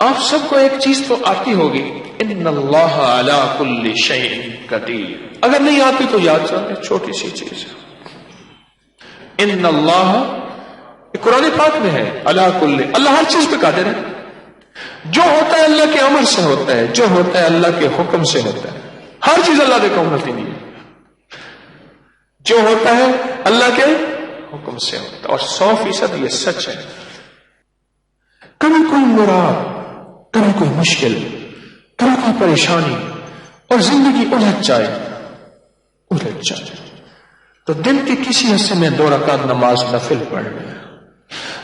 آپ سب کو ایک چیز تو آتی ہوگی، ان اللہ علی کل شیء قدیر. اگر نہیں آتی تو یاد رکھیں، چھوٹی سی چیز ہے، ان اللہ، قرآن پاک میں ہے، علی کل، اللہ ہر چیز پہ قادر ہے. جو ہوتا ہے اللہ کے امر سے ہوتا ہے، جو ہوتا ہے اللہ کے حکم سے ہوتا ہے. ہر چیز اللہ کے کام ہوتی نہیں ہے، جو ہوتا ہے اللہ کے حکم سے ہوتا ہے، اور 100% یہ سچ ہے. کبھی کوئی مراد، کبھی کوئی مشکل، کبھی کوئی پریشانی اور زندگی الجھ جائے تو دن کے کسی حصے میں 2 رکعت نماز نفل پڑھ لیں.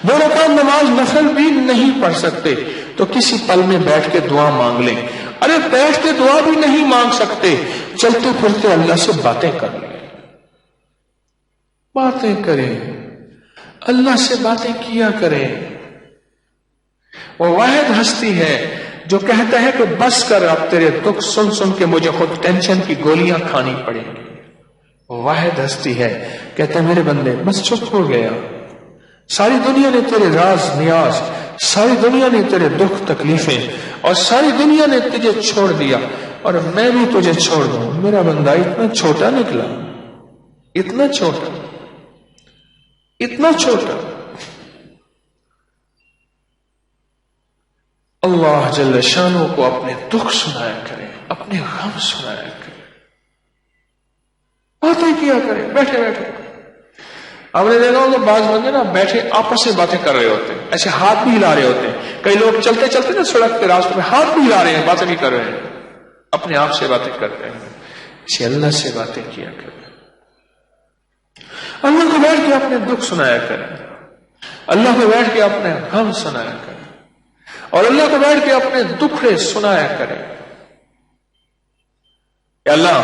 2 رکعت نماز نفل بھی نہیں پڑھ سکتے تو کسی پل میں بیٹھ کے دعا مانگ لیں. ارے بیٹھ کے دعا بھی نہیں مانگ سکتے، چلتے پھرتے اللہ سے باتیں کر لیں. باتیں کریں، اللہ سے باتیں کیا کریں. وہ واحد ہستی ہے جو کہتا ہے کہ بس کر، اب تیرے دکھ سن سن کے مجھے خود ٹینشن کی گولیاں کھانی پڑیں گی. وہ واحد ہستی ہے، کہتا ہے میرے بندے بس چپ ہو گیا، ساری دنیا نے تیرے راز نیاز، ساری دنیا نے تیرے دکھ تکلیفیں اور ساری دنیا نے تجھے چھوڑ دیا اور میں بھی تجھے چھوڑ دوں. میرا بندہ اتنا چھوٹا نکلا، اتنا چھوٹا، اتنا چھوٹا. اللہ جل شانہ کو اپنے دکھ سنایا کریں، اپنے غم سنایا کریں، باتیں کیا کریں بیٹھے بیٹھے. آپ نے دیکھا ہوگا بعض بندے نا بیٹھے آپس سے باتیں کر رہے ہوتے ہیں، ایسے ہاتھ بھی ہلا رہے ہوتے ہیں. کئی لوگ چلتے چلتے نا سڑک پہ راستوں میں ہاتھ بھی ہلا رہے ہیں، باتیں بھی کر رہے ہیں، اپنے آپ سے باتیں کرتے ہیں. اسے اللہ سے باتیں کیا کریں، اللہ کو بیٹھ کے اپنے دکھ سنایا کریں، اللہ کو بیٹھ کے اپنے غم سنایا کریں، اور اللہ کو بیٹھ کے اپنے دکھڑے سنایا کریں. اے اللہ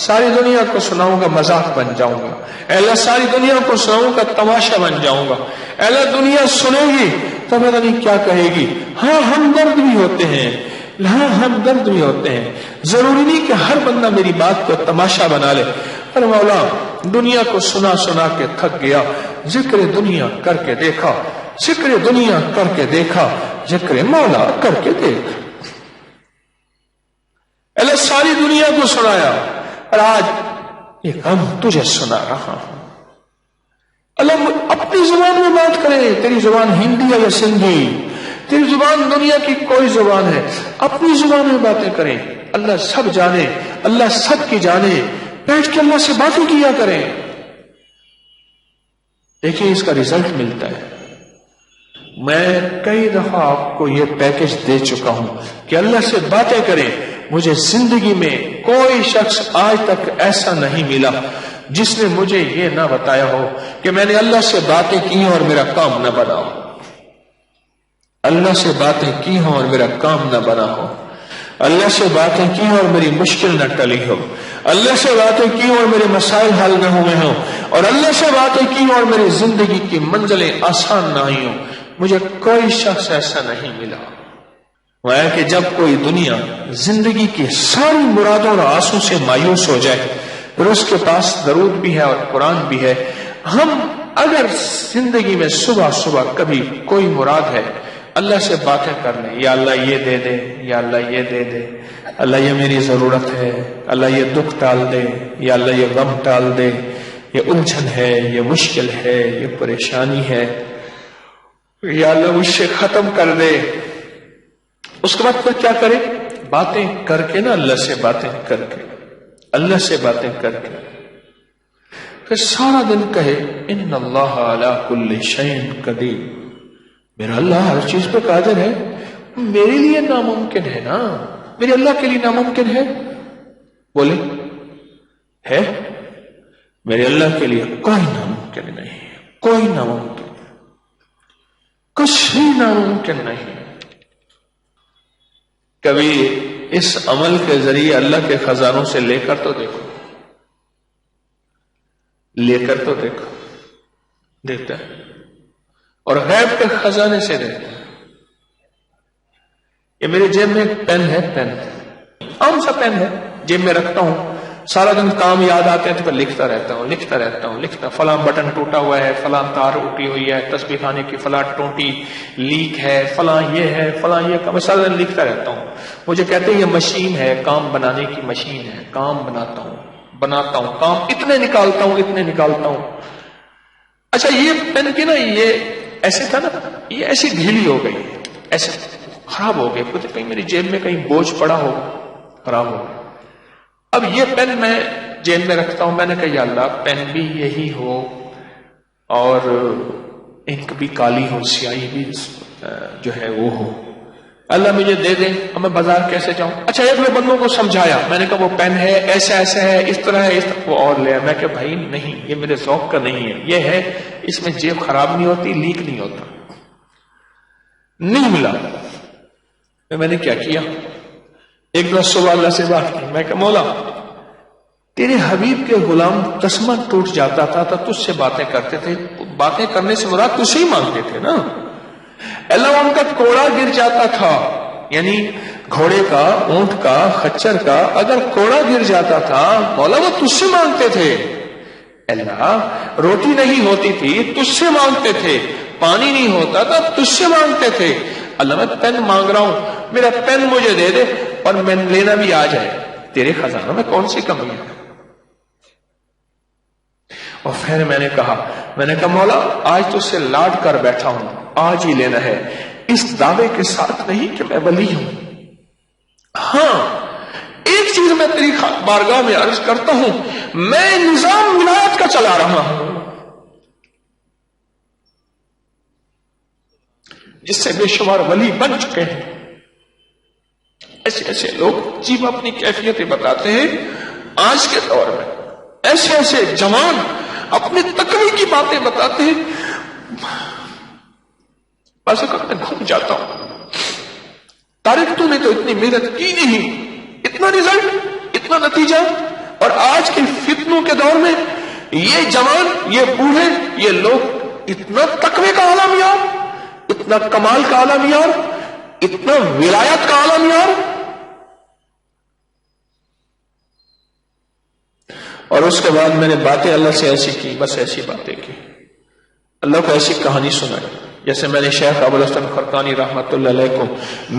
ساری دنیا کو سناؤں گا مذاق بن جاؤں گا، اے اللہ ساری دنیا کو سناؤں گا تماشا بن جاؤں گا. اے اللہ دنیا سنے گی تو پتہ نہیں کیا کہے گی. ہاں ہمدرد بھی ہوتے ہیں، ہاں ہمدرد بھی ہوتے ہیں. ضروری نہیں کہ ہر بندہ میری بات کو تماشا بنا لے. پر مولا دنیا کو سنا سنا کے تھک گیا، ذکر دنیا کر کے دیکھا، ذکر دنیا کر کے دیکھا، ذکر مولا کر کے دیکھ. اللہ ساری دنیا کو سنایا اور آج یہ غم تجھے سنا رہا ہوں. اللہ اپنی زبان میں بات کرے، تیری زبان ہندی ہے یا سندھی، تیری زبان دنیا کی کوئی زبان ہے، اپنی زبان میں باتیں کریں. اللہ سب جانے، اللہ سب کی جانے، بیٹھ کے اللہ سے باتیں کیا کریں. دیکھیں اس کا رزلٹ ملتا ہے. میں کئی دفعہ آپ کو یہ پیکج دے چکا ہوں کہ اللہ سے باتیں کریں. مجھے زندگی میں کوئی شخص آج تک ایسا نہیں ملا جس نے مجھے یہ نہ بتایا ہو کہ میں نے اللہ سے باتیں کی اور میرا کام نہ بنا ہو. اللہ سے باتیں کی ہوں اور میرا کام نہ بنا ہو. اللہ سے باتیں کی اور میری مشکل نہ ٹلی ہو. اللہ سے باتیں کی اور میرے مسائل حل نہ ہوئے ہوں. اور اللہ سے باتیں کی اور میری زندگی کی منزلیں آسان نہ ہوئی ہوں. مجھے کوئی شخص ایسا نہیں ملا. وہ ہے کہ جب کوئی دنیا زندگی کی ساری مرادوں اور آسوں سے مایوس ہو جائے، پھر اس کے پاس درود بھی ہے اور قرآن بھی ہے. ہم اگر زندگی میں صبح صبح کبھی کوئی مراد ہے، اللہ سے باتیں کر لیں. یا اللہ یہ دے دے، یا اللہ یہ دے دے، اللہ یہ میری ضرورت ہے، اللہ یہ دکھ ٹال دے، یا اللہ یہ غم ٹال دے، یہ الجھن ہے، یہ مشکل ہے، یہ پریشانی ہے، یا اللہ مجھ سے ختم کر دے. اس کے بعد پھر کیا کرے؟ باتیں کر کے نا، اللہ سے باتیں کر کے، اللہ سے باتیں کر کے پھر سارا دن کہے ان اللہ علی کل شیء قدیر. میرا اللہ ہر چیز پہ قادر ہے. میرے لیے ناممکن ہے نا، میرے اللہ کے لیے ناممکن ہے؟ بولے ہے؟ میرے اللہ کے لیے کوئی ناممکن نہیں، کوئی ناممکن، کچھ بھی ناممکن نہیں. کبھی اس عمل کے ذریعے اللہ کے خزانوں سے لے کر تو دیکھو، لے کر تو دیکھو، دیکھتا ہے. اور غیب کے خزانے سے دیکھتا ہے. یہ میرے جیب میں ایک پین ہے، پین عام سا پین ہے، جیب میں رکھتا ہوں. سارا دن کام یاد آتے ہیں تو پھر لکھتا رہتا ہوں فلاں بٹن ٹوٹا ہوا ہے، فلاں تار اٹھی ہوئی ہے، تسبیح خانے کی فلاں ٹونٹی لیک ہے، فلاں یہ ہے، فلاں یہ کام، سارا دن لکھتا رہتا ہوں. مجھے کہتے ہیں یہ مشین ہے، کام بنانے کی مشین ہے، کام بناتا ہوں کام اتنے نکالتا ہوں. اچھا یہ پین کی نا یہ ایسے تھا نا، یہ ایسی ڈھیلی ہو گئی، ایسے خراب ہو گئی، کہیں میری جیب میں کہیں بوجھ پڑا ہوگا، خراب ہو گئی. اب یہ پین میں جیب میں رکھتا ہوں. میں نے کہا یا اللہ پین بھی یہی ہو اور انک بھی کالی ہو، سیاہی بھی جو ہے وہ ہو، اللہ مجھے دے دیں. اب میں بازار کیسے جاؤں؟ اچھا ایک دو بندوں کو سمجھایا، میں نے کہا وہ پین ہے ایسا ہے، اس طرح ہے، وہ اور لے. میں کہ بھائی نہیں، یہ میرے ذوق کا نہیں ہے، یہ ہے اس میں جیب خراب نہیں ہوتی، لیک نہیں ہوتا. نہیں ملا. میں نے کیا کیا، ایک دن صبح اللہ سے بات کی. میں کہ مولا تیرے حبیب کے غلام تسمہ ٹوٹ جاتا تھا تو تجھ سے باتیں کرتے تھے، باتیں کرنے سے مراد تجھ سے ہی مانگتے تھے نا. اللہ ان کا کوڑا گر جاتا تھا، یعنی گھوڑے کا، اونٹ کا، خچر کا اگر کوڑا گر جاتا تھا مولا وہ تجھ سے مانگتے تھے. اللہ روٹی نہیں ہوتی تھی تجھ سے مانگتے تھے، پانی نہیں ہوتا تھا تجھ سے مانگتے تھے. اللہ میں پین مانگ رہا ہوں، میرا پین مجھے دے دے اور میں لینا بھی آ جائے، تیرے خزانوں میں کون سی کمی ہے. اور پھر میں نے کہا مولا آج تو سے لاڈ کر بیٹھا ہوں، آج ہی لینا ہے، اس دعوے کے ساتھ نہیں کہ میں ولی ہوں. ہاں ایک چیز میں تیری بارگاہ میں عرض کرتا ہوں، میں نظام ولایت کا چلا رہا ہوں جس سے بے شمار ولی بن چکے ہیں. ایسے لوگ جب اپنی کیفیتیں بتاتے ہیں آج کے دور میں، ایسے جوان اپنے تقوی کی باتیں بتاتے ہیں. بس میں گھوم جاتا ہوں، طارق تو نے تو اتنی محنت کی نہیں، اتنا رزلٹ، اتنا نتیجہ، اور آج کے فتنوں کے دور میں یہ جوان، یہ بوڑھے، یہ لوگ اتنا تقوی کا عالم یار، اتنا کمال کا عالم یار، اتنا ولایت کا عالم یار. اور اس کے بعد میں نے باتیں اللہ سے ایسی کی، بس ایسی باتیں کی، اللہ کو ایسی کہانی سنائی. جیسے میں نے شیخ ابو الحسن خرقانی رحمۃ اللہ علیہ کو،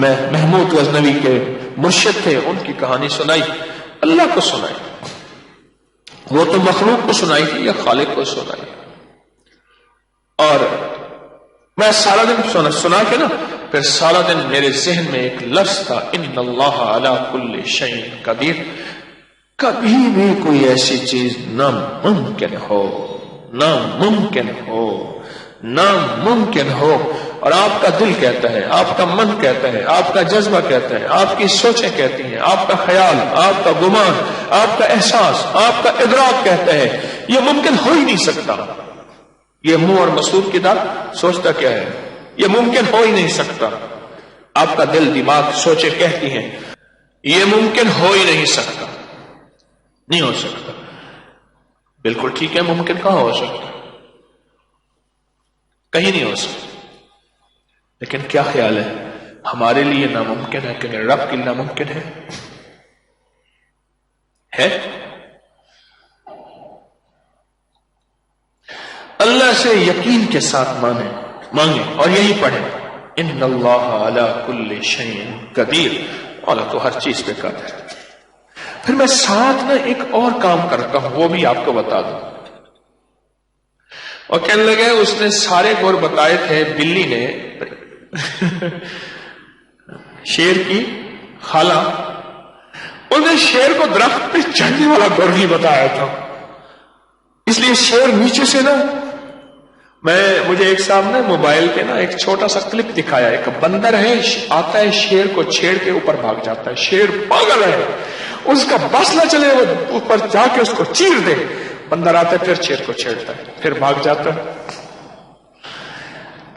میں محمود غزنوی کے مرشد تھے، ان کی کہانی سنائی، اللہ کو سنائی. وہ تو مخلوق کو سنائی تھی یا خالق کو سنائی. اور میں سارا دن سنا کے نا، پھر سارا دن میرے ذہن میں ایک لفظ تھا، ان اللہ علی کل شیء قدیر. کبھی بھی کوئی ایسی چیز ناممکن ہو، اور آپ کا دل کہتا ہے، آپ کا من کہتا ہے، آپ کا جذبہ کہتا ہے، آپ کی سوچیں کہتی ہیں، آپ کا خیال، آپ کا گمان، آپ کا احساس، آپ کا ادراک کہتا ہے یہ ممکن ہو ہی نہیں سکتا. یہ منہ اور مسعود کی دال سوچتا کیا ہے، یہ ممکن ہو ہی نہیں سکتا. آپ کا دل، دماغ، سوچیں کہتی ہیں یہ ممکن ہو ہی نہیں سکتا، نہیں ہو سکتا. بالکل ٹھیک ہے، ممکن کہاں ہو سکتا، کہیں نہیں ہو سکتا. لیکن کیا خیال ہے، ہمارے لیے ناممکن ہے کہ میرے رب کے لیے ناممکن ہے؟ اللہ سے یقین کے ساتھ مانگیں اور یہی پڑھیں، ان اللہ علی کل شیء قدیر، اللہ تو ہر چیز پہ قادر ہے. پھر میں ساتھ میں ایک اور کام کرتا ہوں، وہ بھی آپ کو بتا دوں. اور کہنے لگے اس نے سارے گور بتائے تھے، بلی نے شیر کی خالہ، انہوں نے شیر کو درخت پہ چڑھنے والا گور نہیں بتایا تھا، اس لیے شیر نیچے سے نا، مجھے ایک صاحب نے موبائل پہ نا ایک چھوٹا سا کلپ دکھایا، ایک بندر ہے آتا ہے شیر کو چھیڑ کے اوپر بھاگ جاتا ہے، شیر پاگل ہے، اس کا بس نہ چلے وہ اوپر جا کے اس کو چیر دے، بندر آتا ہے پھر شیر کو چھیڑتا ہے، پھر بھاگ جاتا ہے.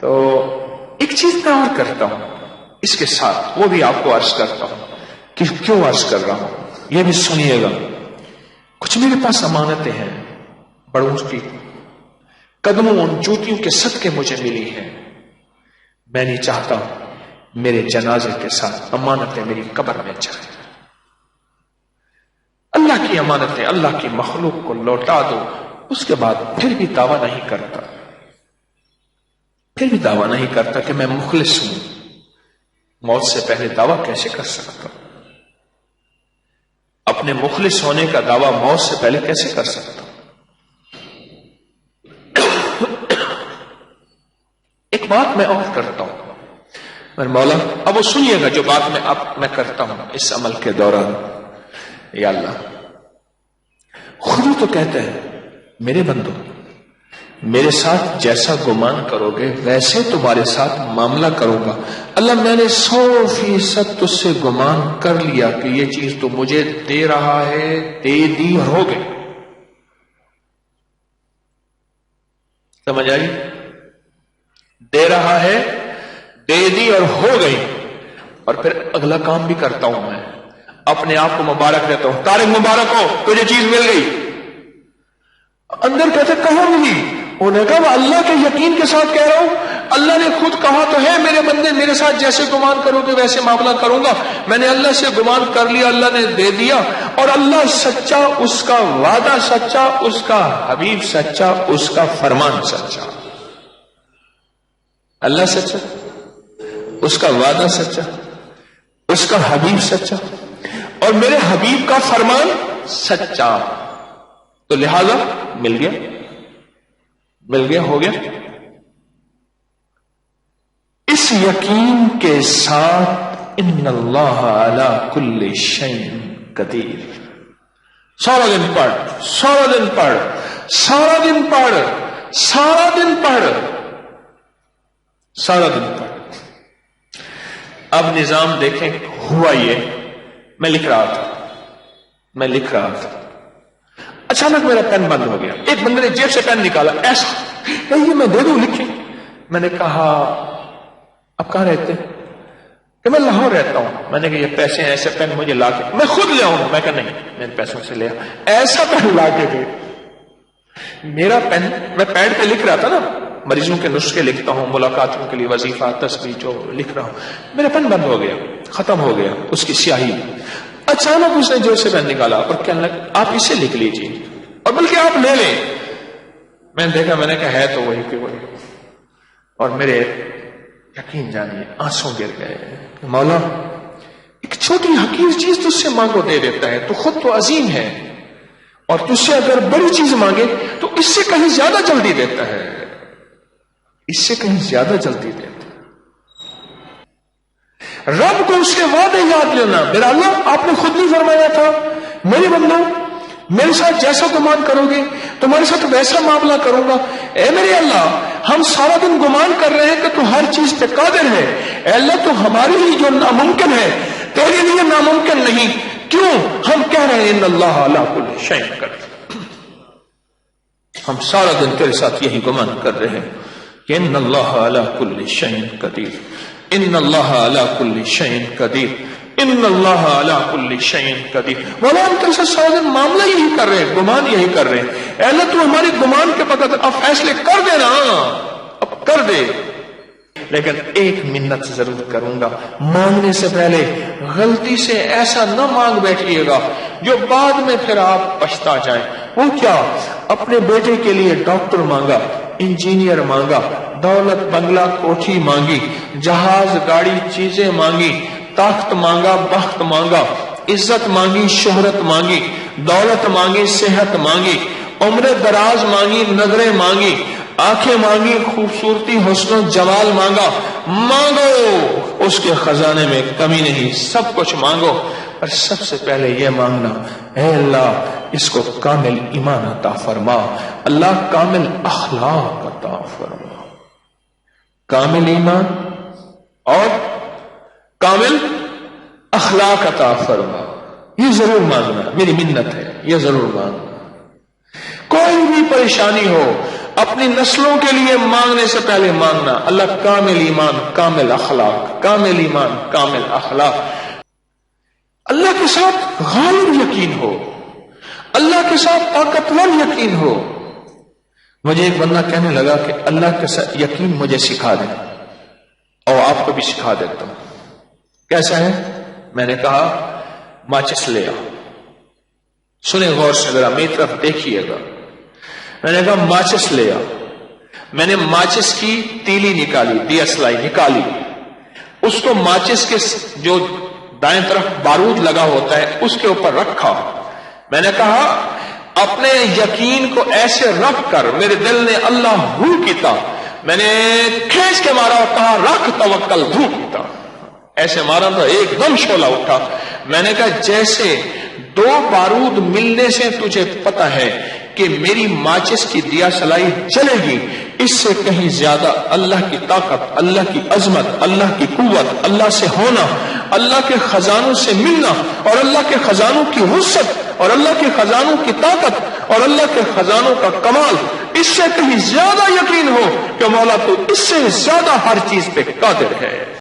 تو ایک چیز میں اور کرتا ہوں اس کے ساتھ، وہ بھی آپ کو عرض کرتا ہوں کہ کیوں عرض کر رہا ہوں، یہ بھی سنیے گا. کچھ میرے پاس امانتیں ہیں بڑوں کی، قدموں ان جوتیوں کے صدقے مجھے ملی ہیں، میں نہیں چاہتا میرے جنازے کے ساتھ امانتیں میری قبر میں جائیں. اللہ اللہ کی امانتیں اللہ کی مخلوق کو لوٹا دو، اس کے بعد پھر بھی دعویٰ نہیں کرتا، پھر بھی دعویٰ نہیں کرتا کہ میں مخلص ہوں، موت سے پہلے دعویٰ کیسے کر سکتا ہوں؟ اپنے مخلص ہونے کا دعویٰ موت سے پہلے کیسے کر سکتا ہوں؟ ایک بات میں اور کرتا ہوں میرے مولا، اب وہ سنیے گا جو بات میں کرتا ہوں اس عمل کے دوران. یا اللہ، خود ہی تو کہتے ہیں میرے بندو میرے ساتھ جیسا گمان کرو گے ویسے تمہارے ساتھ معاملہ کروں گا. اللہ، میں نے 100% تجھ سے گمان کر لیا کہ یہ چیز تو مجھے دے رہا ہے، دے دی اور ہو گئی. سمجھ آئی؟ دے رہا ہے، دے دی اور ہو گئی. اور پھر اگلا کام بھی کرتا ہوں، میں اپنے آپ کو مبارک دیتا ہوں، طارق مبارک ہو تجھے چیز مل گئی. اندر کہتے کہاں ملی؟ انہوں نے کہا اللہ کے یقین کے ساتھ کہہ رہا ہوں، اللہ نے خود کہا تو ہے میرے بندے میرے ساتھ جیسے گمان کرو گے ویسے معاملہ کروں گا. میں نے اللہ سے گمان کر لیا، اللہ نے دے دیا. اور اللہ سچا، اس کا وعدہ سچا، اس کا حبیب سچا، اس کا فرمان سچا. اللہ سچا، اس کا وعدہ سچا، اس کا حبیب سچا، اور میرے حبیب کا فرمان سچا. تو لہذا مل گیا، ہو گیا. اس یقین کے ساتھ ان اللہ علی کل شیء قدیر. سارا دن پڑھ، سارا دن پڑھ، سارا دن پڑھ، سارا دن پڑھ، سارا دن پڑھ. اب نظام دیکھیں ہوا یہ، میں لکھ رہا تھا، اچانک میرا پین بند ہو گیا. ایک بندے نے جیب سے پین نکالا، ایسا یہ میں دے دوں لکھیں. میں نے کہا اب کہاں رہتے؟ کہ میں لاہور رہتا ہوں. میں نے کہا یہ پیسے ہیں، ایسے پین مجھے لا کے میں خود لے آؤں. میں کہا نہیں، میں پیسوں سے لیا. ایسا پین لا کے دے. میرا پین، میں پیڈ پہ لکھ رہا تھا نا، مریضوں کے نسخے لکھتا ہوں، ملاقاتوں کے لیے وظیفہ تسبیح جو لکھ رہا ہوں. میرا پین بند ہو گیا، ختم ہو گیا اس کی سیاہی. اچانک اس نے جو سے پین نکالا اور کہنے لگا آپ اسے لکھ لیجیے اور بلکہ آپ لے لیں. میں نے دیکھا، میں نے کہا ہے تو وہی کہ وہی. اور میرے یقین جانیے آنسوں گر گئے. مولا، ایک چھوٹی حقیر چیز تجھ سے مانگو دے دیتا ہے، تو خود تو عظیم ہے، اور تجھ سے اگر بڑی چیز مانگے تو اس سے کہیں زیادہ جلدی دیتا ہے، اس سے کہیں زیادہ جلدی دیتا ہے. رب کو اس کے وعدے یاد لینا. میرا اللہ، آپ نے خود نہیں فرمایا تھا میرے بندو میرے ساتھ جیسا گمان کرو گے تمہارے ساتھ ویسا معاملہ کروں گا. اے میرے اللہ، ہم سارا دن گمان کر رہے ہیں کہ تو ہر چیز پہ قادر ہے. اے اللہ، تو ہمارے لیے جو ناممکن ہے تیرے لیے ناممکن نہیں. کیوں؟ ہم کہہ رہے ہیں ان اللہ علی کل شیء قدیر. ہم سارا دن تیرے ساتھ یہی گمان کر رہے ہیں کہ ان اللہ علی کل شیء قدیر، ان اللہ علی کل شیء قدیر، ان اللہ علی کل شیء قدیر. مولا، ہم تیرے ساتھ سارا دن معاملہ یہی کر رہے ہیں، گمان یہی کر رہے ہیں. اے اللہ، تو ہماری گمان کے بغیر اب فیصلے کر دے نا، اب کر دے. لیکن ایک منت ضرور کروں گا، مانگنے سے پہلے غلطی سے ایسا نہ مانگ بیٹھیے گا جو بعد میں پھر آپ پچھتا جائیں. وہ کیا؟ اپنے بیٹے کے لیے ڈاکٹر مانگا، انجینئر مانگا، دولت بنگلہ کوٹھی مانگی، جہاز گاڑی چیزیں مانگی، طاقت مانگا، بخت مانگا، عزت مانگی، شہرت مانگی، دولت مانگی، صحت مانگی، عمر دراز مانگی، نظریں مانگی، آنکھیں مانگی، خوبصورتی، حسن و جمال مانگا. مانگو، اس کے خزانے میں کمی نہیں، سب کچھ مانگو. اور سب سے پہلے یہ مانگنا، اے اللہ اس کو کامل ایمان عطا فرما، اللہ کامل اخلاق عطا فرما. کامل ایمان اور کامل اخلاق عطا فرما. یہ ضرور مانگنا، میری منت ہے، یہ ضرور مانگنا. کوئی بھی پریشانی ہو اپنی نسلوں کے لیے مانگنے سے پہلے مانگنا، اللہ کامل ایمان کامل اخلاق، کامل ایمان کامل اخلاق. اللہ کے ساتھ غالب یقین ہو، اللہ کے ساتھ طاقتور یقین ہو. مجھے ایک بندہ کہنے لگا کہ اللہ کے ساتھ یقین مجھے سکھا دیں، اور آپ کو بھی سکھا دیتا ہوں. کیسا ہے؟ میں نے کہا ماچس لے آؤ. سنیں غور سے ذرا میری طرف دیکھیے گا. میں نے کہا ماچس لے آ. میں نے ماچس کی تیلی نکالی, دیا سلائی نکالی, اس کو ماچس کے جو دائیں طرف بارود لگا ہوتا ہے اس کے اوپر رکھا. میں نے کہا اپنے یقین کو ایسے رکھ کر, میرے دل نے اللہ ہو کیتا, میں نے کھینچ کے مارا اور کہا رکھ توکل دھو کیتا. ایسے مارا تو ایک دم شعلہ اٹھا. میں نے کہا جیسے دو بارود ملنے سے تجھے پتا ہے کہ میری ماچس کی دیا سلائی چلے گی, اس سے کہیں زیادہ اللہ کی طاقت, اللہ کی عظمت, اللہ کی قوت, اللہ سے ہونا, اللہ کے خزانوں سے ملنا, اور اللہ کے خزانوں کی وسعت, اور اللہ کے خزانوں کی طاقت, اور اللہ کے خزانوں کا کمال, اس سے کہیں زیادہ یقین ہو کہ مولا تو اس سے زیادہ ہر چیز پہ قادر ہے.